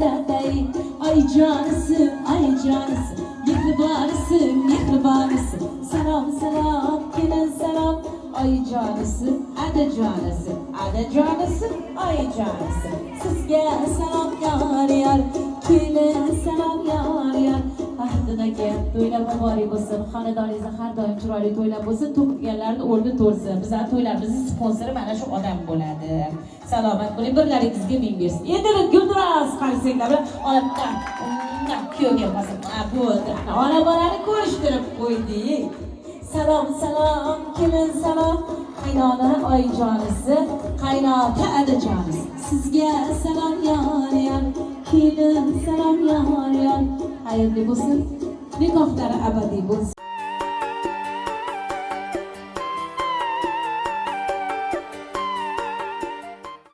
dadayı. Ay canısın, ay canısın, mehribanısın, mehribanısın. Selam selam, gelin selam. Ay canısın, ada canısın, ada canısın, ay canısın. Sizge selam yar yar, kelin selam yar yar. Ahdidagi to'ylar muborak bo'lsin, xonadoningizda har doim chiroyli to'ylar bo'lsin, to'kilganlarni o'rni to'lsin. Bizning to'ylarimizning sponsori mana shu odam bo'ladi. Salomat bo'ling, birlaringizga ming bersin. Endi guldiraz qarsanglar bilan olamdan kuyovga bosib, bo'ldi. Ona bolani ko'rishtirib qo'ydik. Salom salom, kelin salom. Qaynona oyijonisi, qaynota adajonisi. Sizga salom yor yor, kelin salom yor yor. Xayrli bo'lsin, nikohlari abadiy bo'lsin.